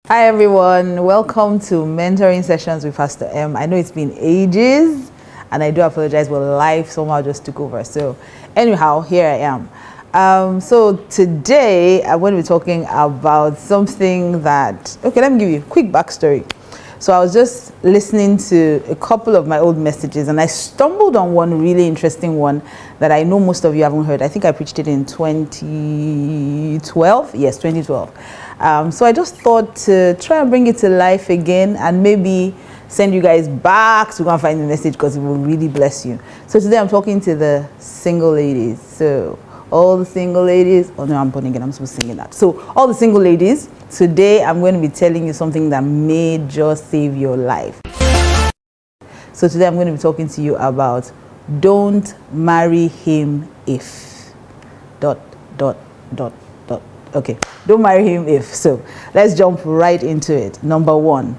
Hi everyone, welcome to Mentoring Sessions with Pastor M. I know it's been ages and I do apologize, but life somehow just took over. So anyhow, here I am. So today I'm going to be talking about something that, let me give you a quick backstory. So I was just listening to a couple of my old messages and I stumbled on one really interesting one that I know most of you haven't heard. I think I preached it in 2012. Yes, 2012. So I just thought to try and bring it to life again and maybe send you guys back to go and find the message because it will really bless you. So today I'm talking to the single ladies. So all the single ladies, oh no, I'm born again, I'm supposed to sing that. So all the single ladies, today I'm going to be telling you something that may just save your life. So today I'm going to be talking to you about don't marry him if ... Okay, don't marry him if. So let's jump right into it. Number one,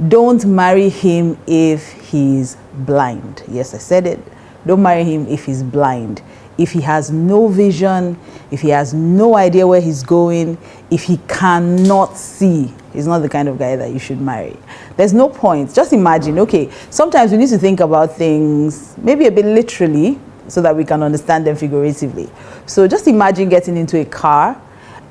don't marry him if he's blind. Yes, I said it. Don't marry him if he's blind. If he has no vision, if he has no idea where he's going, if he cannot see, he's not the kind of guy that you should marry. There's no point. Just imagine, okay, sometimes we need to think about things maybe a bit literally so that we can understand them figuratively. So just imagine getting into a car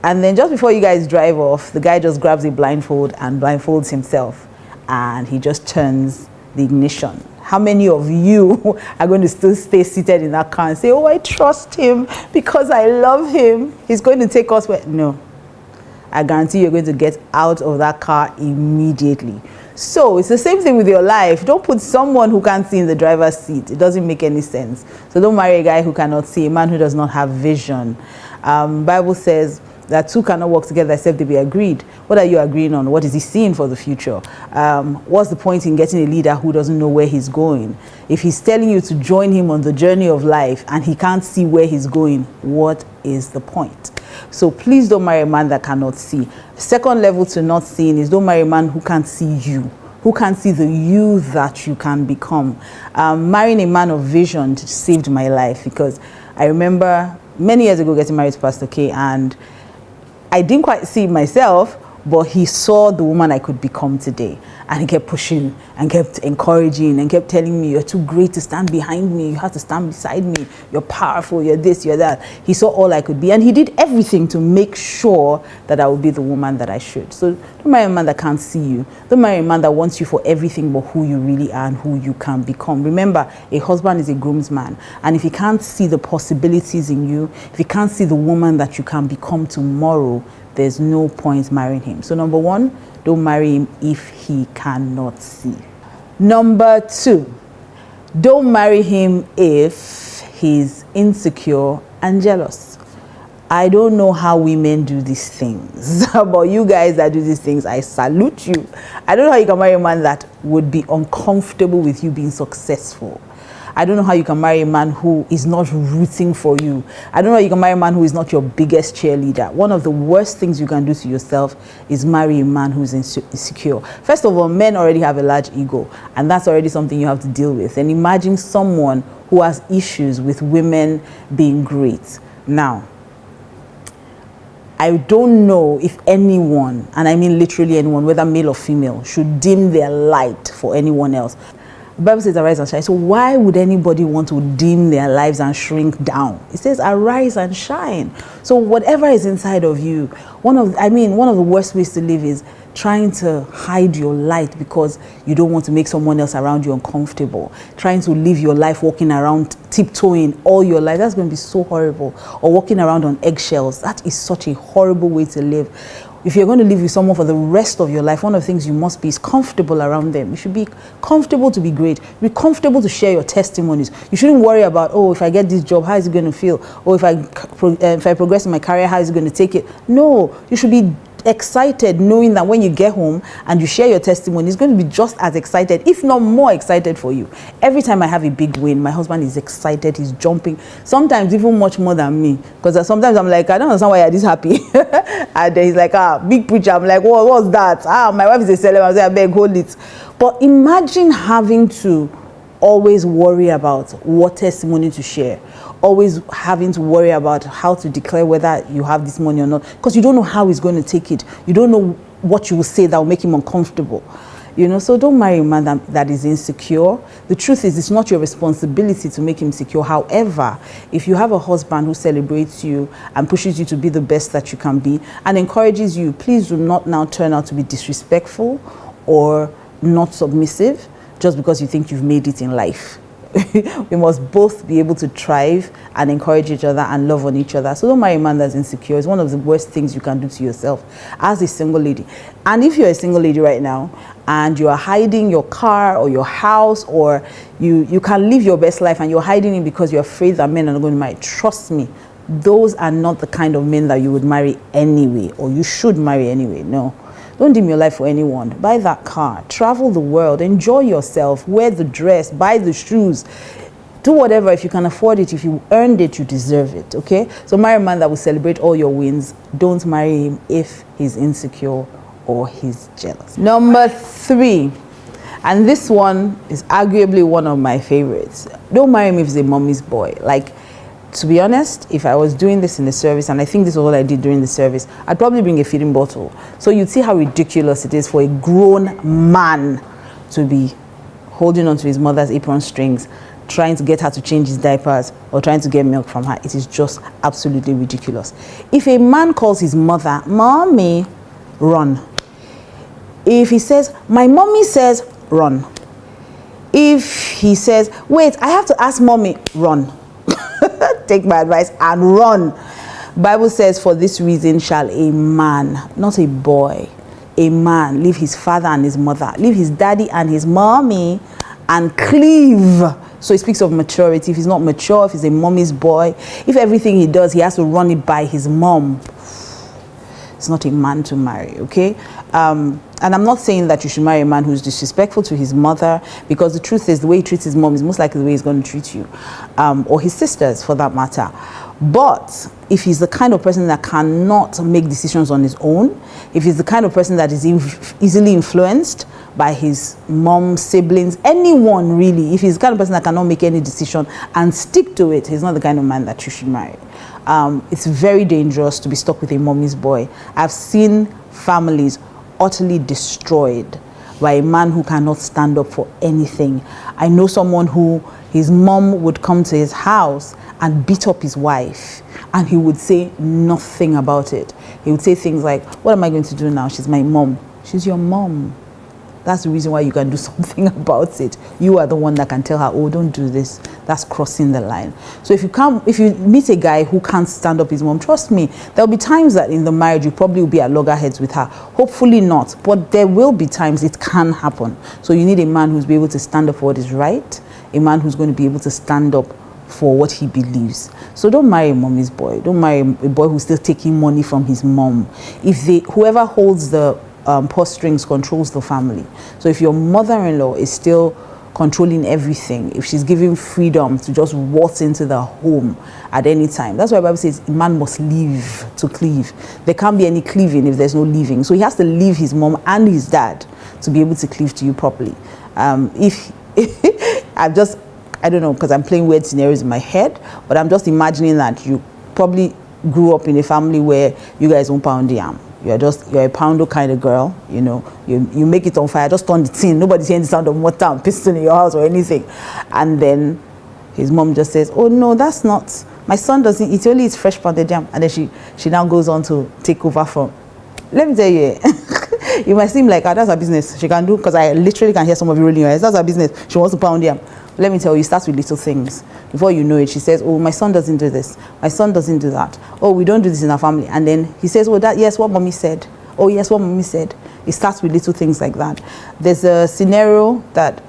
and then just before you guys drive off, the guy just grabs a blindfold and blindfolds himself and he just turns the ignition. How many of you are going to still stay seated in that car and say, oh, I trust him because I love him. He's going to take us where? No. I guarantee you're going to get out of that car immediately. So it's the same thing with your life. Don't put someone who can't see in the driver's seat. It doesn't make any sense. So don't marry a guy who cannot see, a man who does not have vision. Bible says that two cannot work together except they be agreed. What are you agreeing on? What is he seeing for the future? What's the point in getting a leader who doesn't know where he's going? If he's telling you to join him on the journey of life and he can't see where he's going, what is the point? So please don't marry a man that cannot see. Second level to not seeing is don't marry a man who can't see you, who can't see the you that you can become. Marrying a man of vision saved my life because I remember many years ago getting married to Pastor K, and I didn't quite see myself, but he saw the woman I could become today. And he kept pushing and kept encouraging and kept telling me, you're too great to stand behind me. You have to stand beside me. You're powerful. You're this, you're that. He saw all I could be. And he did everything to make sure that I would be the woman that I should. So don't marry a man that can't see you. Don't marry a man that wants you for everything but who you really are and who you can become. Remember, a husband is a groomsman. And if he can't see the possibilities in you, if he can't see the woman that you can become tomorrow, there's no point marrying him. So number one, don't marry him if he cannot see. Number two, don't marry him if he's insecure and jealous. I don't know how women do these things, but you guys that do these things, I salute you. I don't know how you can marry a man that would be uncomfortable with you being successful. I don't know how you can marry a man who is not rooting for you. I don't know how you can marry a man who is not your biggest cheerleader. One of the worst things you can do to yourself is marry a man who is insecure. First of all, men already have a large ego, and that's already something you have to deal with. And imagine someone who has issues with women being great. Now, I don't know if anyone, and I mean literally anyone, whether male or female, should dim their light for anyone else. The Bible says arise and shine. So why would anybody want to dim their lives and shrink down? It says arise and shine. So whatever is inside of you, one of the worst ways to live is trying to hide your light because you don't want to make someone else around you uncomfortable. Trying to live your life walking around tiptoeing all your life. That's going to be so horrible. Or walking around on eggshells. That is such a horrible way to live. If you're going to live with someone for the rest of your life, one of the things you must be is comfortable around them. You should be comfortable to be great. Be comfortable to share your testimonies. You shouldn't worry about, oh, if I get this job, how is it going to feel? Or if I progress in my career, how is it going to take it? No, you should be excited knowing that when you get home and you share your testimony, it's going to be just as excited, if not more excited for you. Every time I have a big win, my husband is excited, he's jumping, sometimes even much more than me, because sometimes I'm like, I don't understand why you're this happy. And then he's like, big preacher. I'm like, what's that? My wife is a celeb. I say, I beg, hold it. But imagine having to always worry about what testimony to share, always having to worry about how to declare whether you have this money or not, because you don't know how he's going to take it. You don't know what you will say that will make him uncomfortable. You know, so don't marry a man that is insecure. The truth is, it's not your responsibility to make him secure. However, if you have a husband who celebrates you and pushes you to be the best that you can be and encourages you, please do not now turn out to be disrespectful or not submissive just because you think you've made it in life. We must both be able to thrive and encourage each other and love on each other. So don't marry a man that's insecure. It's one of the worst things you can do to yourself as a single lady. And if you're a single lady right now and you are hiding your car or your house, or you can live your best life and you're hiding it because you're afraid that men are not going to marry, trust me, those are not the kind of men that you would marry anyway, or you should marry anyway. No. Don't dim your life for anyone. Buy that car, travel the world, enjoy yourself, wear the dress, buy the shoes, do whatever. If you can afford it, if you earned it, you deserve it, okay? So marry a man that will celebrate all your wins. Don't marry him if he's insecure or he's jealous. Number 3, and this one is arguably one of my favorites. Don't marry him if he's a mommy's boy. Like, to be honest, if I was doing this in the service, and I think this was what I did during the service, I'd probably bring a feeding bottle. So you'd see how ridiculous it is for a grown man to be holding onto his mother's apron strings, trying to get her to change his diapers or trying to get milk from her. It is just absolutely ridiculous. If a man calls his mother, "Mommy," run. If he says, "My mommy says," run. If he says, "Wait, I have to ask mommy," run. Take my advice and run. Bible says, "For this reason shall a man," not a boy, a man, leave his father and his mother, leave his daddy and his mommy, and cleave. So it speaks of maturity. If he's not mature, if he's a mommy's boy, if everything he does, he has to run it by his mom, it's not a man to marry, okay? And I'm not saying that you should marry a man who's disrespectful to his mother, because the truth is the way he treats his mom is most likely the way he's going to treat you, or his sisters for that matter. But if he's the kind of person that cannot make decisions on his own, if he's the kind of person that is easily influenced by his mom, siblings, anyone really, if he's the kind of person that cannot make any decision and stick to it, he's not the kind of man that you should marry. It's very dangerous to be stuck with a mommy's boy. I've seen families utterly destroyed by a man who cannot stand up for anything. I know someone who his mom would come to his house and beat up his wife, and he would say nothing about it. He would say things like, "What am I going to do now? She's my mom." She's your mom. That's the reason why you can do something about it. You are the one that can tell her, "Oh, don't do this. That's crossing the line." So if you meet a guy who can't stand up his mom, trust me, there'll be times that in the marriage you probably will be at loggerheads with her. Hopefully not, but there will be times it can happen. So you need a man who's be able to stand up for what is right, a man who's going to be able to stand up for what he believes. So don't marry a mommy's boy. Don't marry a boy who's still taking money from his mom. Whoever holds the purse strings controls the family. So if your mother-in-law is still controlling everything, if she's giving freedom to just waltz into the home at any time, that's why the Bible says a man must leave to cleave. There can't be any cleaving if there's no leaving. So he has to leave his mom and his dad to be able to cleave to you properly. I don't know, because I'm playing weird scenarios in my head, but I'm just imagining that you probably grew up in a family where you guys don't pound yam. You're a poundo kind of girl, you know. You make it on fire, just turn the tin. Nobody's hearing the sound of mortar and piston in your house or anything. And then his mom just says, "Oh no, that's not. My son doesn't eat. Only eats fresh pounded yam." And then she now goes on to take over from. Let me tell you, it might seem like that's her business. She can do, because I literally can hear some of you rolling your eyes. That's her business. She wants to pound yam. Let me tell you, it starts with little things. Before you know it, she says, "Oh, my son doesn't do this. My son doesn't do that. Oh, we don't do this in our family." And then he says, "Oh, yes, what mommy said. Oh, yes, what mommy said." It starts with little things like that. There's a scenario that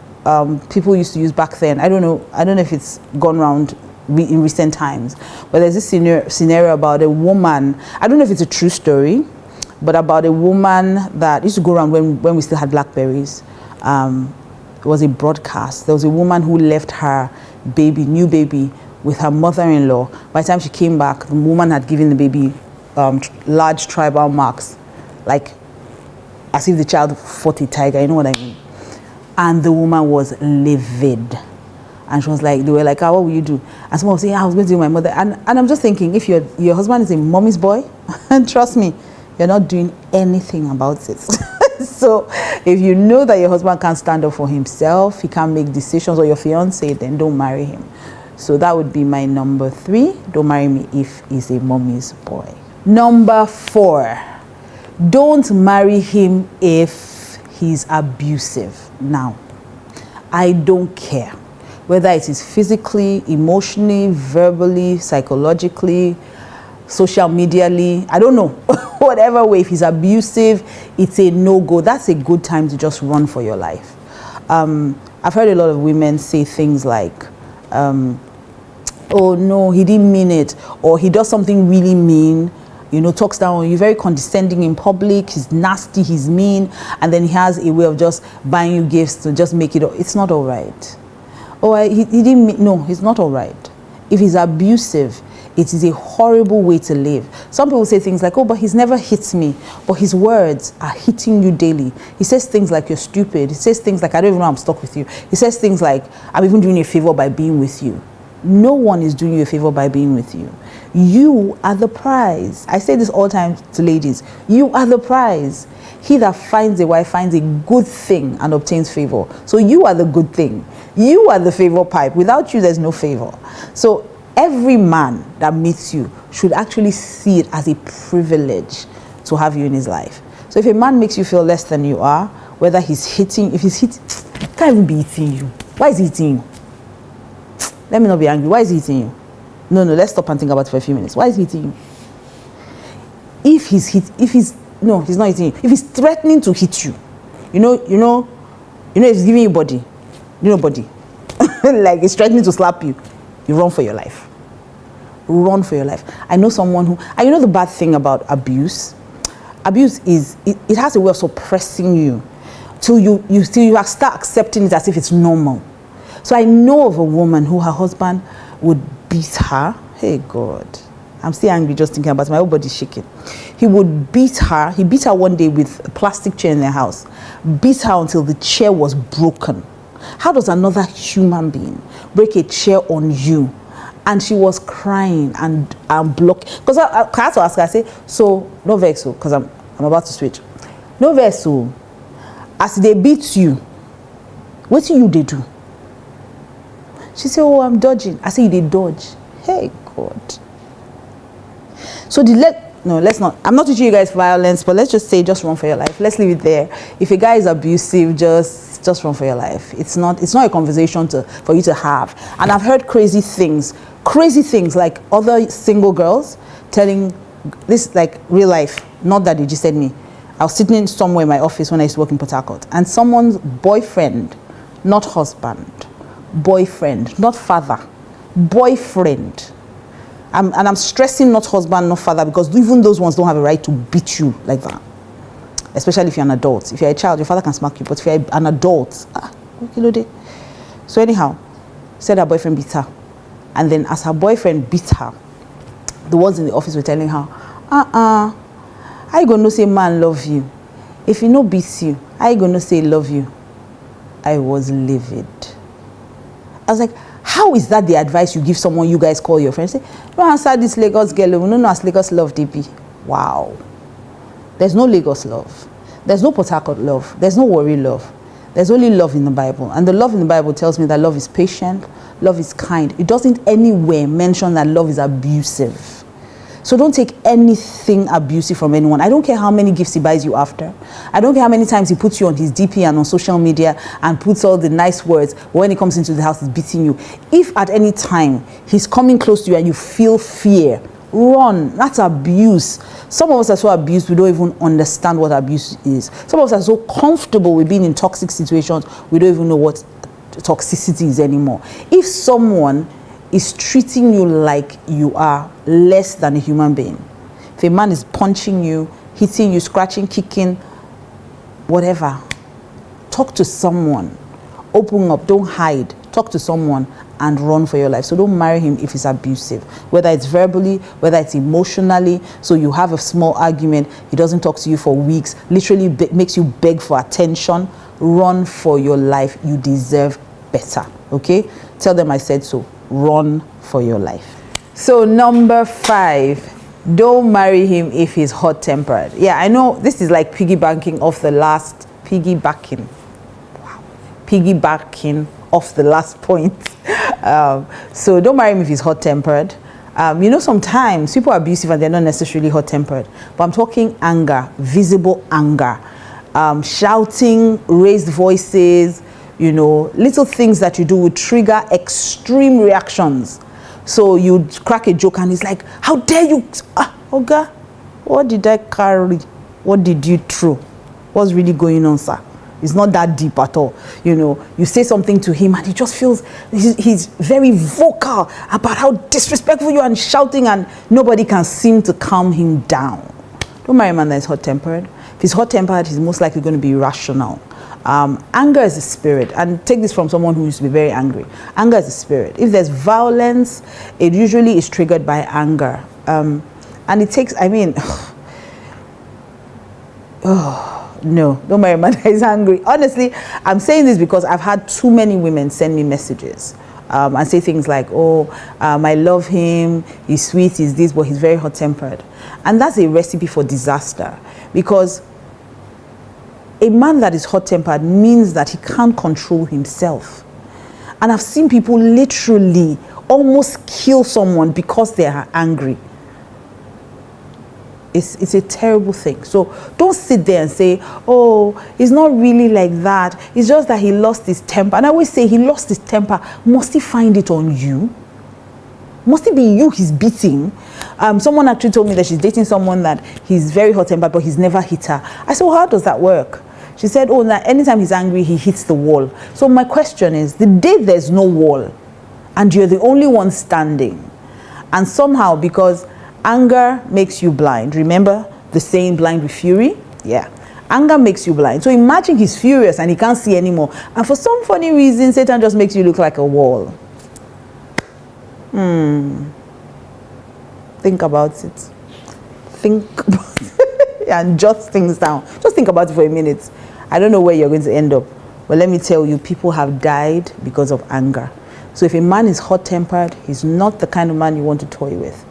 people used to use back then. I don't know if it's gone around in recent times, but there's this scenario about a woman. I don't know if it's a true story, but about a woman that used to go around when we still had Blackberries. It was a broadcast. There was a woman who left her new baby, with her mother-in-law. By the time she came back, the woman had given the baby large tribal marks, like as if the child fought a tiger, you know what I mean? And the woman was livid. And she was like, they were like, "What will you do?" And someone was saying, "I was going to do my mother." And I'm just thinking, if your husband is a mommy's boy, and trust me, you're not doing anything about it. So if you know that your husband can't stand up for himself, he can't make decisions, or your fiance, then don't marry him. So that would be my number 3. Don't marry me if he's a mommy's boy. Number 4, don't marry him if he's abusive. Now, I don't care whether it is physically, emotionally, verbally, psychologically, social medially, I don't know. Whatever way, if he's abusive, it's a no-go. That's a good time to just run for your life. I've heard a lot of women say things like, oh no, he didn't mean it, or he does something really mean, talks down on you, very condescending in public, he's nasty, he's mean, and then he has a way of just buying you gifts to just make it. It's not all right. Oh, he didn't mean, no, he's not all right. If he's abusive, it is a horrible way to live. Some people say things like, oh, but he's never hit me, but his words are hitting you daily. He says things like, you're stupid. He says things like, I don't even know I'm stuck with you. He says things like, I'm even doing you a favor by being with you. No one is doing you a favor by being with you. You are the prize. I say this all the time to ladies. You are the prize. He that finds a wife finds a good thing and obtains favor. So you are the good thing. You are the favor pipe. Without you, there's no favor. So every man that meets you should actually see it as a privilege to have you in his life. So if a man makes you feel less than you are, whether he's hitting, if he's hitting, he can't even be hitting you. Why is he hitting you? Let me not be angry. Why is he hitting you? No, let's stop and think about it for a few minutes. Why is he hitting you? No, he's not hitting you. If he's threatening to hit you, if he's giving you body, body, like he's threatening to slap you, you run for your life. Run for your life. I know someone who, and the bad thing about abuse is it has a way of suppressing you till you start accepting it as if it's normal. So I know of a woman who her husband would beat her. Hey God, I'm still angry just thinking about it. My whole body's shaking. He would beat her. He beat her one day with a plastic chair in their house. Beat her until the chair was broken. How does another human being break a chair on you? And she was crying and blocking. Because I had to ask her, I say, so, no vex, because I'm about to switch. No vex, as they beat you, what do they do? She said, oh, I'm dodging. I say, they dodge. Hey, God. So let's not. I'm not teaching you guys violence, but let's just say, just run for your life. Let's leave it there. If a guy is abusive, just run for your life. It's not a conversation for you to have. And I've heard crazy things like other single girls telling this, like real life, not that they just said me. I was sitting somewhere in my office when I used to work in Port Harcourt, and someone's boyfriend, not husband, boyfriend, not father, boyfriend. And I'm stressing not husband, not father, because even those ones don't have a right to beat you like that. Especially if you're an adult. If you're a child, your father can smack you. But if you're an adult, so anyhow, said her boyfriend beat her. And then as her boyfriend beat her, the ones in the office were telling her, how you gonna say man love you? If he no beats you, how you gonna say love you? I was livid. I was like, how is that the advice you give someone you guys call your friend? Say, don't answer this Lagos girl. We don't know as Lagos love DP. Wow. There's no Lagos love. There's no Port Harcourt love. There's no Warri love. There's only love in the Bible. And the love in the Bible tells me that love is patient, love is kind. It doesn't anywhere mention that love is abusive. So don't take anything abusive from anyone. I don't care how many gifts he buys you after. I don't care how many times he puts you on his DP and on social media and puts all the nice words. When he comes into the house, he's beating you. If at any time he's coming close to you and you feel fear, run. That's abuse. Some of us are so abused, we don't even understand what abuse is. Some of us are so comfortable with being in toxic situations, we don't even know what toxicity is anymore. If someone is treating you like you are less than a human being, if a man is punching you, hitting you, scratching, kicking, whatever, talk to someone. Open up, don't hide. Talk to someone and run for your life. So don't marry him if he's abusive, whether it's verbally, whether it's emotionally. So you have a small argument, he doesn't talk to you for weeks, literally makes you beg for attention. Run for your life. You deserve better. Okay? Tell them I said so. Run for your life. So number 5, Don't marry him if he's hot-tempered. Yeah, I know this is like piggybacking off the last point. So don't marry him if he's hot-tempered. Sometimes people are abusive and they're not necessarily hot-tempered, but I'm talking anger, visible anger, shouting, raised voices, little things that you do will trigger extreme reactions. So you crack a joke and it's like, how dare you? Oga, what did I carry? What did you throw? What's really going on, sir? It's not that deep at all. You say something to him and he just feels he's very vocal about how disrespectful you are and shouting, and nobody can seem to calm him down. Don't marry a man that is hot-tempered. If he's hot-tempered, he's most likely going to be irrational. Anger is a spirit, and take this from someone who used to be very angry. Anger is a spirit. If there's violence, it usually is triggered by anger. And it takes, no, don't marry a man that is angry. Honestly, I'm saying this because I've had too many women send me messages and say things like, I love him, he's sweet, he's this, but he's very hot-tempered. And that's a recipe for disaster, because a man that is hot-tempered means that he can't control himself. And I've seen people literally almost kill someone because they are angry. It's a terrible thing. So don't sit there and say, he's not really like that. It's just that he lost his temper. And I always say, he lost his temper. Must he find it on you? Must it be you he's beating? Someone actually told me that she's dating someone that he's very hot-tempered, but he's never hit her. I said, well, how does that work? She said, that anytime he's angry, he hits the wall. So my question is, the day there's no wall and you're the only one standing, and somehow, because anger makes you blind. Remember the saying, blind with fury? Yeah. Anger makes you blind. So imagine he's furious and he can't see anymore. And for some funny reason, Satan just makes you look like a wall. Think about it. Think about it. And jot things down. Just think about it for a minute. I don't know where you're going to end up, but let me tell you, people have died because of anger. So if a man is hot-tempered, he's not the kind of man you want to toy with.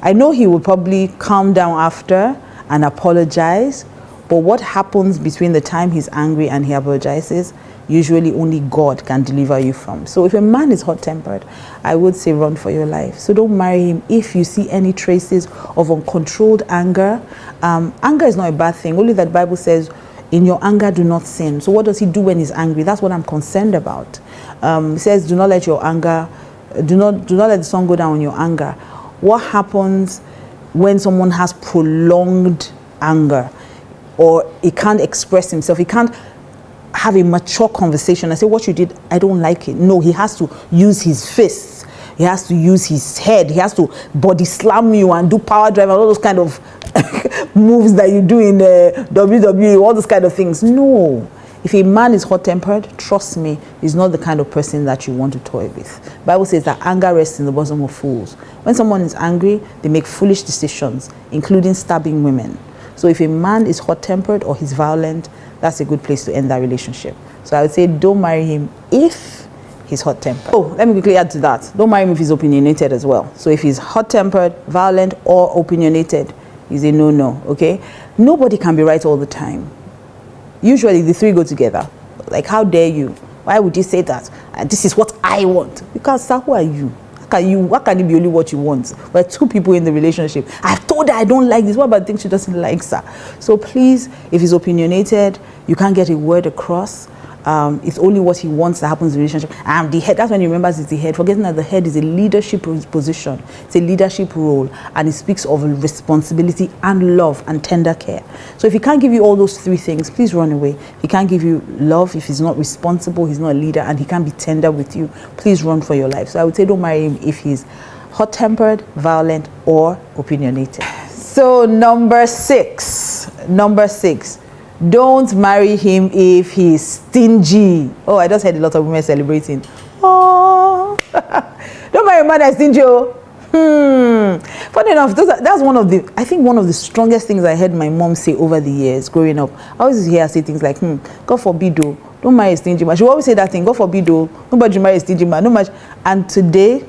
I know he will probably calm down after and apologize, but what happens between the time he's angry and he apologizes, usually only God can deliver you from. So if a man is hot-tempered, I would say run for your life. So don't marry him if you see any traces of uncontrolled anger. Anger is not a bad thing, only that the Bible says, in your anger do not sin. So what does he do when he's angry? That's what I'm concerned about. It says, do not let your anger, do not let the sun go down on your anger. What happens when someone has prolonged anger, or he can't express himself? He can't have a mature conversation and say, what you did, I don't like it. No, he has to use his fists. He has to use his head. He has to body slam you and do power drive and all those kind of moves that you do in WWE, all those kind of things. No. If a man is hot-tempered, trust me, he's not the kind of person that you want to toy with. The Bible says that anger rests in the bosom of fools. When someone is angry, they make foolish decisions, including stabbing women. So if a man is hot-tempered or he's violent, that's a good place to end that relationship. So I would say don't marry him if he's hot-tempered. Let me quickly add to that. Don't marry him if he's opinionated as well. So if he's hot-tempered, violent, or opinionated, he's a no-no, okay? Nobody can be right all the time. Usually the three go together. Like, how dare you? Why would you say that? This is what I want. Because, sir, who are you? How can it be only what you want? We're two people in the relationship. I've told her I don't like this. What about things she doesn't like, sir? So please, if he's opinionated, you can't get a word across. It's only what he wants that happens in the relationship. And the head, that's when he remembers it's the head, forgetting that the head is a leadership position. It's a leadership role, and it speaks of responsibility and love and tender care. So if he can't give you all those three things, please run away. If he can't give you love, if he's not responsible, he's not a leader, and he can't be tender with you, please run for your life. So I would say don't marry him if he's hot-tempered, violent, or opinionated. So number six. Don't marry him if he's stingy. Oh, I just heard a lot of women celebrating. Oh, don't marry a man that's stingy. Funny enough, that's one of the strongest things I heard my mom say over the years growing up. I always hear her say things like, God forbid, don't marry a stingy man. She would always say that thing, God forbid, nobody marry a stingy man. And today,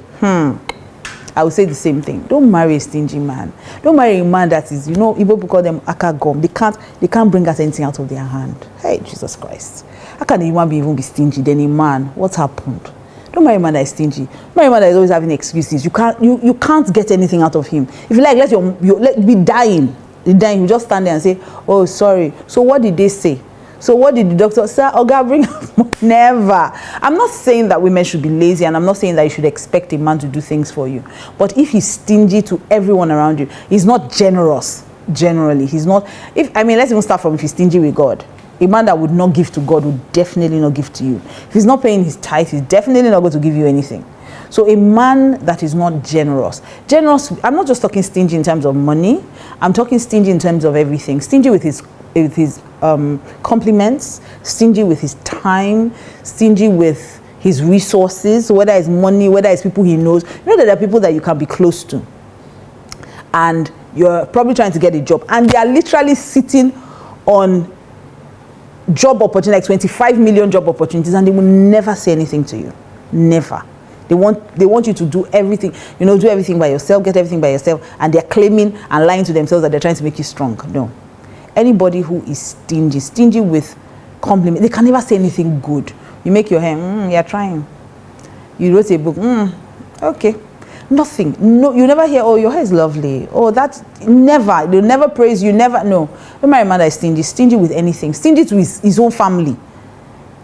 I would say the same thing. Don't marry a stingy man. Don't marry a man that is, you know, Igbo people call them akagom. They can't bring us anything out of their hand. Hey, Jesus Christ. How can a human being even be stingy? Then a man, what happened? Don't marry a man that is stingy. Marry a man that is always having excuses. You can't get anything out of him. If you like, let be dying. You just stand there and say, oh, sorry. So what did they say? So what did the doctor say? Oh, God, bring up. Never. I'm not saying that women should be lazy, and I'm not saying that you should expect a man to do things for you. But if he's stingy to everyone around you, he's not generous. Generally, he's not. Let's even start from if he's stingy with God. A man that would not give to God would definitely not give to you. If he's not paying his tithe, he's definitely not going to give you anything. So a man that is not generous, I'm not just talking stingy in terms of money. I'm talking stingy in terms of everything. Stingy with his compliments, stingy with his time, stingy with his resources, whether it's money, whether it's people he knows. You know that there are people that you can be close to, and you're probably trying to get a job, and they are literally sitting on job opportunities, like 25 million job opportunities, and they will never say anything to you. Never. They want you to do everything, do everything by yourself, get everything by yourself, and they're claiming and lying to themselves that they're trying to make you strong. No. Anybody who is stingy with compliments, they can never say anything good. You make your hair, you're trying. You wrote a book, okay. Nothing. No, you never hear, oh, your hair is lovely. Oh, that's never. They'll never praise you, never. No. Don't marry a man that is stingy with anything. Stingy to his own family.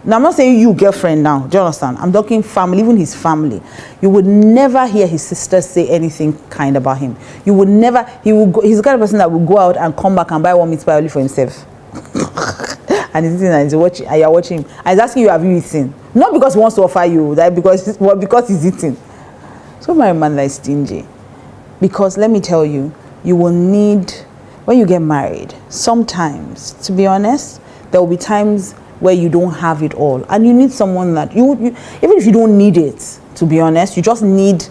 Now, I'm not saying you, girlfriend, now. Do you understand? I'm talking family, even his family. You would never hear his sisters say anything kind about him. You would never, he's the kind of person that will go out and come back and buy one meat pie only for himself. And he's eating and you're watching him. And he's asking you, have you eaten? Not because he wants to offer you, that because he's eating. So marry a man that is stingy. Because let me tell you, you will need, when you get married, sometimes, to be honest, there will be times where you don't have it all, and you need someone that you even if you don't need it, to be honest, you just need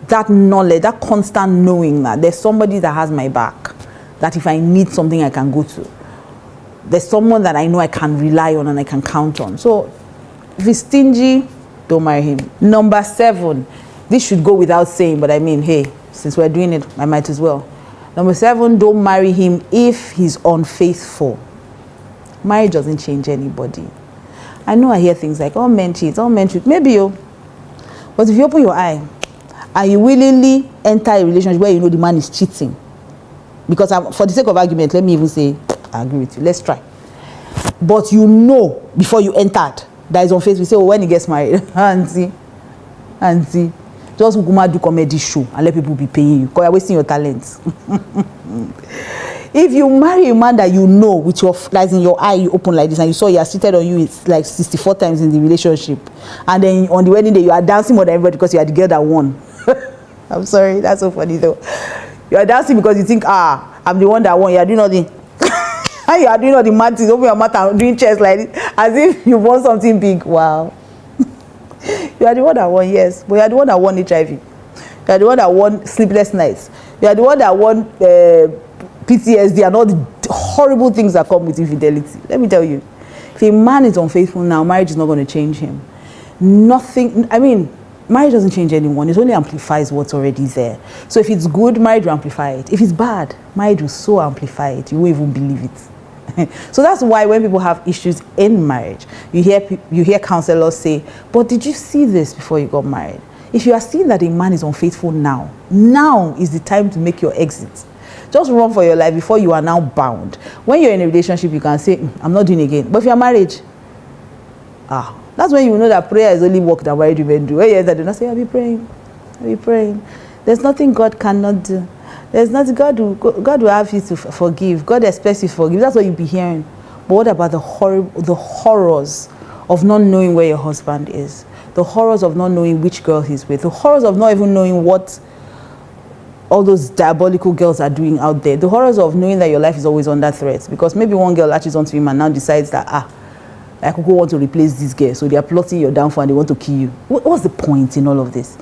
that knowledge, that constant knowing that there's somebody that has my back, that if I need something I can go to, there's someone that I know I can rely on and I can count on. So if he's stingy, don't marry him. Number 7, this should go without saying, but hey, since we're doing it, I might as well. Number 7, don't marry him if he's unfaithful. Marriage doesn't change anybody. I know I hear things like, all men cheat, maybe but if you open your eye and you willingly enter a relationship where you know the man is cheating, because for the sake of argument, let me even say, I agree with you, let's try. But you know before you entered that is unfaithful, you say, when he gets married, auntie, just do comedy show and let people be paying you because you're wasting your talents. If you marry a man that you know with your eyes in your eye, you open like this, and you saw he has cheated on you, it's like 64 times in the relationship, and then on the wedding day you are dancing more than everybody because you are the girl that won. I'm sorry, that's so funny though. You are dancing because you think, I'm the one that won. You are doing nothing. You are doing all the mad things, open your mouth and doing chest like this, as if you won something big. Wow. You are the one that won, yes, but you are the one that won HIV. You are the one that won sleepless nights. You are the one that won PTSD and all the horrible things that come with infidelity. Let me tell you, if a man is unfaithful now, marriage is not going to change him. Nothing. Marriage doesn't change anyone. It only amplifies what's already there. So if it's good, marriage will amplify it. If it's bad, marriage will so amplify it, you won't even believe it. So that's why when people have issues in marriage, you hear counselors say, but did you see this before you got married? If you are seeing that a man is unfaithful now is the time to make your exit. Just run for your life before you are now bound. When you're in a relationship, you can say, I'm not doing it again. But if you're married, that's when you know that prayer is only work that married women do. When you do not say, I'll be praying. There's nothing God cannot do. There's nothing God will have you to forgive. God expects you to forgive. That's what you'll be hearing. But what about the horrors of not knowing where your husband is? The horrors of not knowing which girl he's with. The horrors of not even knowing what all those diabolical girls are doing out there. The horrors of knowing that your life is always under threat. Because maybe one girl latches onto him and now decides that, I could go want to replace this girl. So they are plotting your downfall and they want to kill you. What's the point in all of this?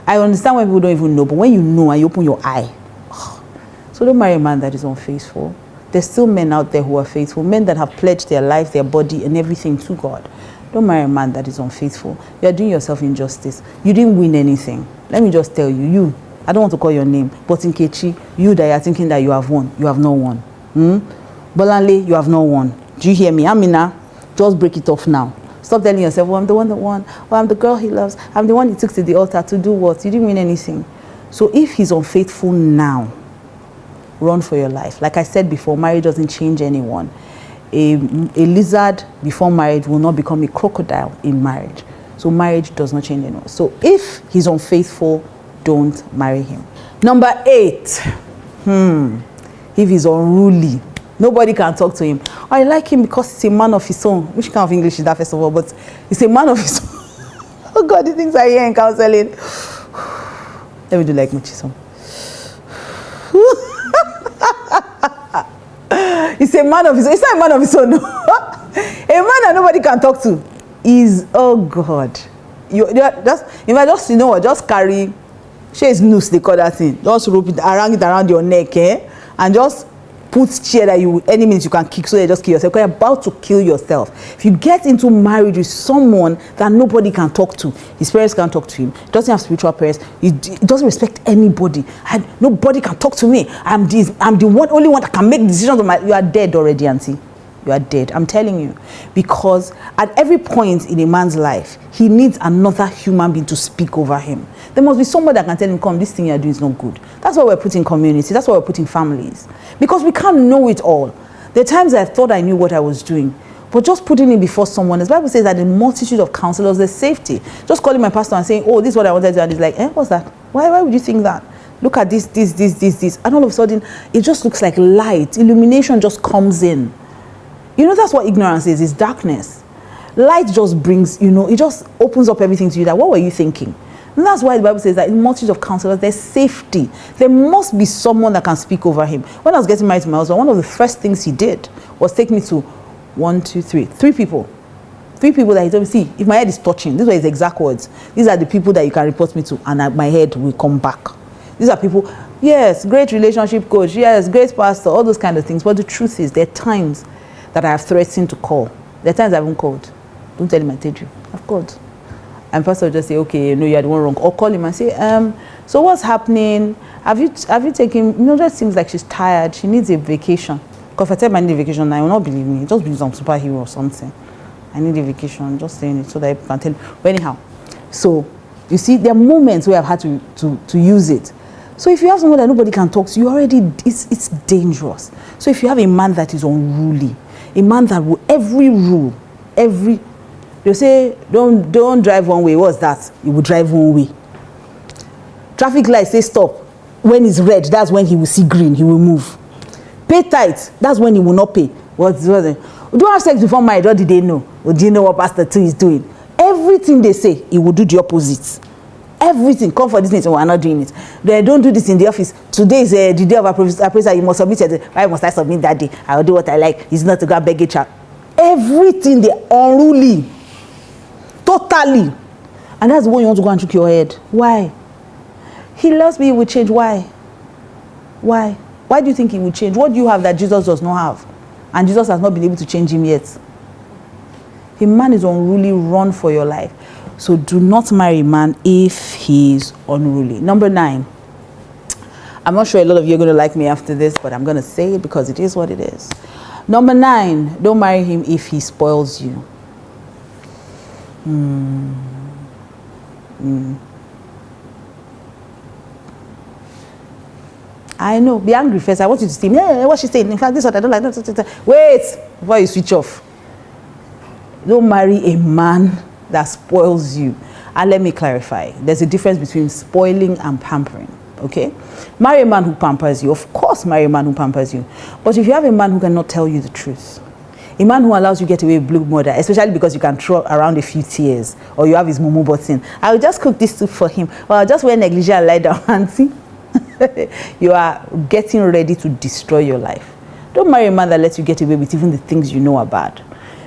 I understand when people don't even know, but when you know and you open your eye. So don't marry a man that is unfaithful. There's still men out there who are faithful. Men that have pledged their life, their body, and everything to God. Don't marry a man that is unfaithful. You are doing yourself injustice. You didn't win anything. let me just tell you, I don't want to call your name, but Nkechi, you that you're thinking that you have won, you have not won. Bolanle, you have not won. Do you hear me? Amina, just break it off now. Stop telling yourself, I'm the one that won, or I'm the girl he loves, I'm the one he took to the altar to do what? You didn't win anything. So if he's unfaithful now, run for your life. Like I said before, marriage doesn't change anyone. A lizard before marriage will not become a crocodile in marriage. So marriage does not change anyone. So if he's unfaithful, don't marry him. Number 8, if he's unruly, nobody can talk to him. I like him because he's a man of his own. Which kind of English is that, first of all? But he's a man of his own. Oh God, the things I hear in counseling. Let me do like Muchisom. He's a man of his own. He's not a man of his own. No. A man that nobody can talk to is, oh God. You just, you know what, just carry, she's noose, they call that thing. Just rope it around your neck, and just put chair that you, any minute you can kick, so you just kill yourself. Because you're about to kill yourself. If you get into marriage with someone that nobody can talk to, his parents can't talk to him, he doesn't have spiritual parents, he doesn't respect anybody, and nobody can talk to me, I'm the only one that can make decisions on my, you are dead already, auntie. You are dead. I'm telling you. Because at every point in a man's life, he needs another human being to speak over him. There must be someone that can tell him, come, this thing you're doing is not good. That's why we're putting community. That's why we're putting families. Because we can't know it all. There are times I thought I knew what I was doing. But just putting it before someone, the Bible says that in multitude of counselors, there's safety. Just calling my pastor and saying, oh, this is what I wanted to do. And he's like, what's that? Why would you think that? Look at this. And all of a sudden, it just looks like light. Illumination just comes in. You know, that's what ignorance is. It's darkness. Light just brings, it just opens up everything to you. That what were you thinking? And that's why the Bible says that in multitude of counselors, there's safety. There must be someone that can speak over him. When I was getting married to my husband, one of the first things he did was take me to 3 people. 3 people that he told me, see, if my head is touching, these were his exact words. These are the people that you can report me to, and my head will come back. These are people, yes, great relationship coach, yes, great pastor, all those kind of things. But the truth is, there are times that I have threatened to call. There are times I haven't called. Don't tell him I told you. I've called. And pastor will just say, okay, no, you are the one wrong. Or call him and say, so what's happening? Have you taken, that seems like she's tired. She needs a vacation. Because if I tell him I need a vacation, I will not believe me. Just believe I'm superhero or something. I need a vacation. I'm just saying it so that I can tell him. But anyhow, so you see, there are moments where I've had to use it. So if you have someone that nobody can talk to, you already, it's dangerous. So if you have a man that is unruly, a man that will, they say, don't drive one way. What's that? You will drive one way. Traffic light say stop. When it's red, that's when he will see green. He will move. Pay tight. That's when he will not pay. What's do you have sex before marriage? What did they know? Or do you know what Pastor 2 is doing? Everything they say, he will do the opposite. Everything. Come for this meeting, we are not doing it. They don't do this in the office. Today is the day of appraisal. You must submit it. Why must I submit that day? I will do what I like. It's not to go beg a child. Everything they unruly. Totally. And that's the one you want to go and trick your head. Why? He loves me, he will change. Why? Why? Why do you think he will change? What do you have that Jesus does not have? And Jesus has not been able to change him yet. A man is unruly, run for your life. So do not marry a man if he's unruly. Number 9. I'm not sure a lot of you are going to like me after this, but I'm going to say it because it is what it is. Number 9, don't marry him if he spoils you. I know, be angry first. I want you to see me. Yeah, what she's saying. In fact, this is what I don't like. Wait before you switch off. Don't marry a man that spoils you. And let me clarify. There's a difference between spoiling and pampering. Okay? Marry a man who pampers you. Of course, marry a man who pampers you. But if you have a man who cannot tell you the truth, a man who allows you to get away with blue murder, especially because you can throw around a few tears, or you have his mumu button, I will just cook this soup for him, or I'll just wear negligee and lie down and see. You are getting ready to destroy your life. Don't marry a man that lets you get away with even the things you know are bad.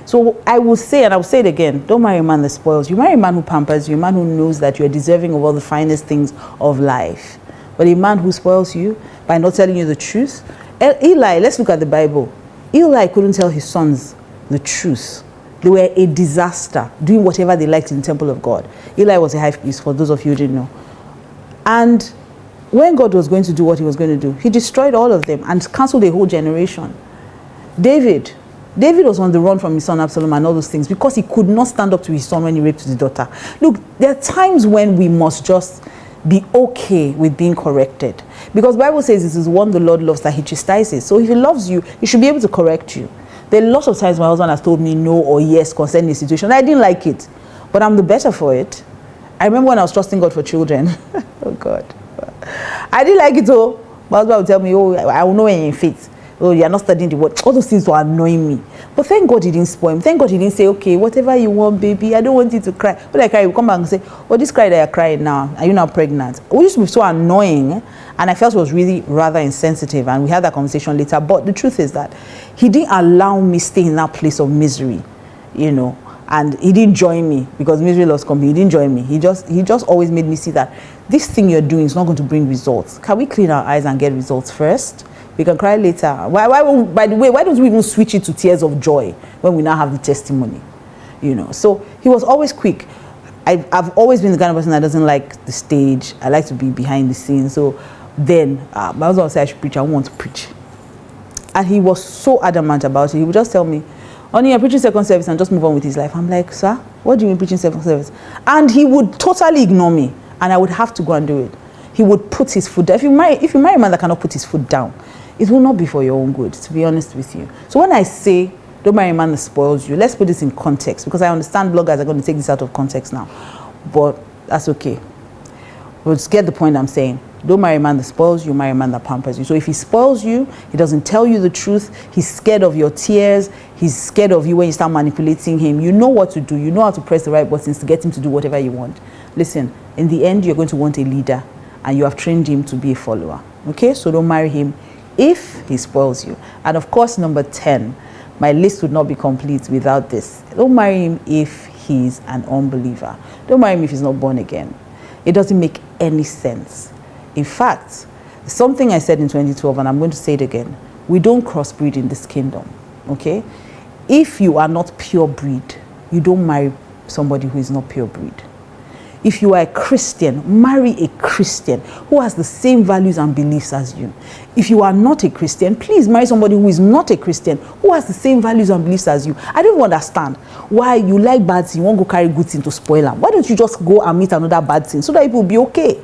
So I will say, and I will say it again, don't marry a man that spoils you. Marry a man who pampers you, a man who knows that you are deserving of all the finest things of life. But a man who spoils you by not telling you the truth. Eli, let's look at the Bible. Eli couldn't tell his sons the truth. They were a disaster, doing whatever they liked in the temple of God. Eli was a high priest, for those of you who didn't know. And when God was going to do what he was going to do, he destroyed all of them and canceled a whole generation. David was on the run from his son Absalom and all those things because he could not stand up to his son when he raped his daughter. Look, there are times when we must just be okay with being corrected. Because the Bible says this is one the Lord loves that he chastises. So if he loves you, he should be able to correct you. There are lots of times my husband has told me no or yes concerning the situation. I didn't like it, but I'm the better for it. I remember when I was trusting God for children. Oh God. I didn't like it though. My husband would tell me, oh, I will know when you're in faith. Oh, you're not studying the word. All those things were annoying me. But thank God he didn't spoil me. Thank God he didn't say, okay, whatever you want, baby. I don't want you to cry. When I cry, you come back and say, oh, this cry that you're crying now, are you now pregnant? It used to be so annoying. And I felt it was really rather insensitive. And we had that conversation later. But the truth is that he didn't allow me stay in that place of misery, you know. And he didn't join me because misery loves company. He didn't join me. He just always made me see that this thing you're doing is not going to bring results. Can we clean our eyes and get results first? We can cry later. By the way, why don't we even switch it to tears of joy when we now have the testimony? You know, so he was always quick. I've always been the kind of person that doesn't like the stage. I like to be behind the scenes. So then my husband would say I should preach. I want to preach. And he was so adamant about it. He would just tell me, honey, you're preaching second service and just move on with his life. I'm like, sir, what do you mean preaching second service? And he would totally ignore me. And I would have to go and do it. He would put his foot down. If you marry a man that cannot put his foot down, it will not be for your own good, to be honest with you. So when I say, don't marry a man that spoils you, let's put this in context, because I understand bloggers are going to take this out of context now. But that's okay. We'll just get the point I'm saying. Don't marry a man that spoils you, marry a man that pampers you. So if he spoils you, he doesn't tell you the truth, he's scared of your tears, he's scared of you when you start manipulating him, you know what to do, you know how to press the right buttons to get him to do whatever you want. Listen, in the end, you're going to want a leader, and you have trained him to be a follower. Okay? So don't marry him if he spoils you. And of course, number 10, my list would not be complete without this. Don't marry him if he's an unbeliever. Don't marry him if he's not born again. It doesn't make any sense. In fact, something I said in 2012, and I'm going to say it again, we don't crossbreed in this kingdom, okay? If you are not pure breed, you don't marry somebody who is not pure breed. If you are a Christian, marry a Christian who has the same values and beliefs as you. If you are not a Christian, please marry somebody who is not a Christian, who has the same values and beliefs as you. I don't understand why you like bad things, you won't go carry good things to spoil them. Why don't you just go and meet another bad thing so that it will be okay?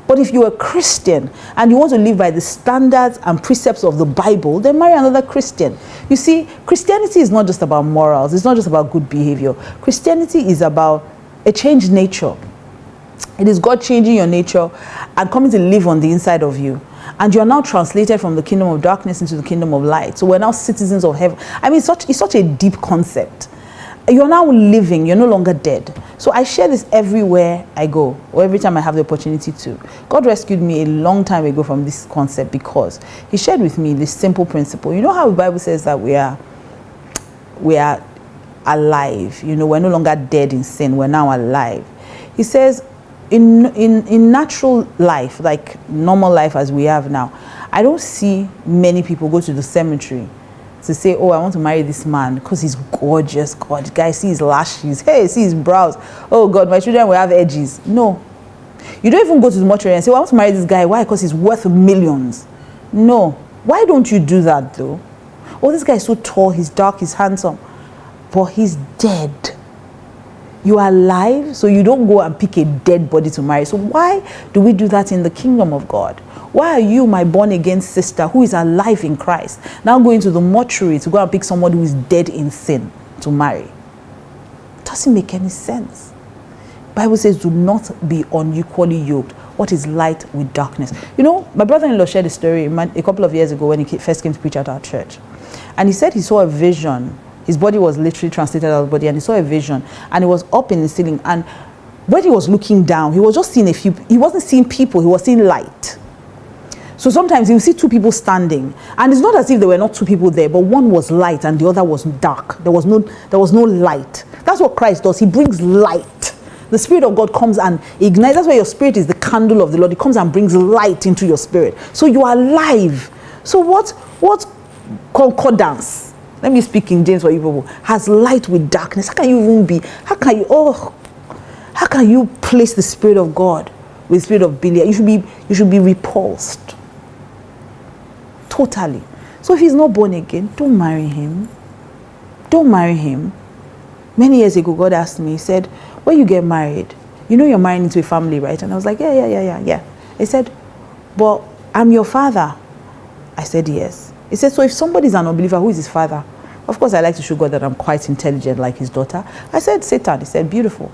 But if you're a Christian and you want to live by the standards and precepts of the Bible, then marry another Christian. You see, Christianity is not just about morals. It's not just about good behavior. Christianity is about a changed nature. It is God changing your nature and coming to live on the inside of you. And you are now translated from the kingdom of darkness into the kingdom of light. So we're now citizens of heaven. I mean, it's such a deep concept. You're now living, you're no longer dead. So I share this everywhere I go, or every time I have the opportunity to. God rescued me a long time ago from this concept because he shared with me this simple principle. You know how the Bible says that we are alive, you know, we're no longer dead in sin, we're now alive. He says in natural life, like normal life as we have now, I don't see many people go to the cemetery to say, oh, I want to marry this man because he's gorgeous. God, guys, see his lashes. Hey, see his brows. Oh God, my children will have edges. No. You don't even go to the mortuary and say, well, I want to marry this guy. Why? Because he's worth millions. No. Why don't you do that though? Oh, this guy is so tall, he's dark, he's handsome. But he's dead. You are alive, so you don't go and pick a dead body to marry. So why do we do that in the kingdom of God? Why are you, my born-again sister, who is alive in Christ, now going to the mortuary to go and pick someone who is dead in sin to marry? It doesn't make any sense. The Bible says, do not be unequally yoked. What is light with darkness? You know, my brother-in-law shared a story a couple of years ago when he first came to preach at our church. And he said he saw a vision. His body was literally translated out of the body, and he saw a vision. And it was up in the ceiling. And when he was looking down, he was just seeing he wasn't seeing people, he was seeing light. So sometimes you see two people standing, and it's not as if there were not two people there, but one was light and the other was dark. There was no light. That's what Christ does. He brings light. The Spirit of God comes and ignites. That's why your spirit is the candle of the Lord. It comes and brings light into your spirit. So you are alive. So what concordance, let me speak in James for you people, has light with darkness? How can you even be? How can you place the Spirit of God with spirit of biliary. You should be repulsed. Totally. So if he's not born again, don't marry him. Don't marry him. Many years ago, God asked me, he said, when you get married, you know you're marrying into a family, right? And I was like, yeah. He said, but I'm your father. I said, yes. He said, so if somebody's an unbeliever, who is his father? Of course, I like to show God that I'm quite intelligent like his daughter. I said, Satan. He said, beautiful.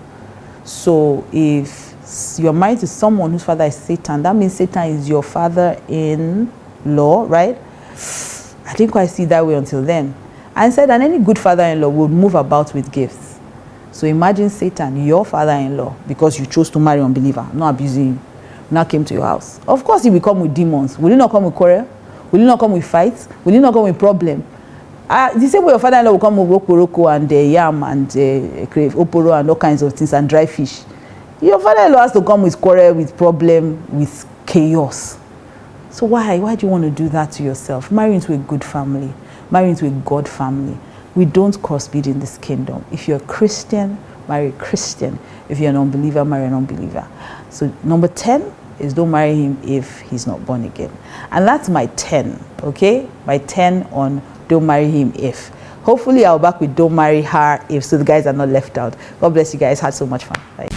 So if you're married to someone whose father is Satan, that means Satan is your father-in-law, right? I didn't quite see it that way until then. I said, and any good father-in-law would move about with gifts. So imagine Satan, your father-in-law, because you chose to marry an unbeliever, not abusing you, now came to your house. Of course, he will come with demons. Will he not come with quarrel? Will he not come with fights? Will he not come with problem? The same way your father-in-law will come with oporoko and yam and oporo and all kinds of things and dry fish. Your father-in-law has to come with quarrel, with problem, with chaos. So why do you want to do that to yourself? Marry into a good family. Marry into a God family. We don't crossbreed in this kingdom. If you're a Christian, marry a Christian. If you're an unbeliever, marry an unbeliever. So number 10 is don't marry him if he's not born again. And that's my 10, okay? My 10 on don't marry him if. Hopefully I'll back with don't marry her if, so the guys are not left out. God bless you guys. Had so much fun. Bye.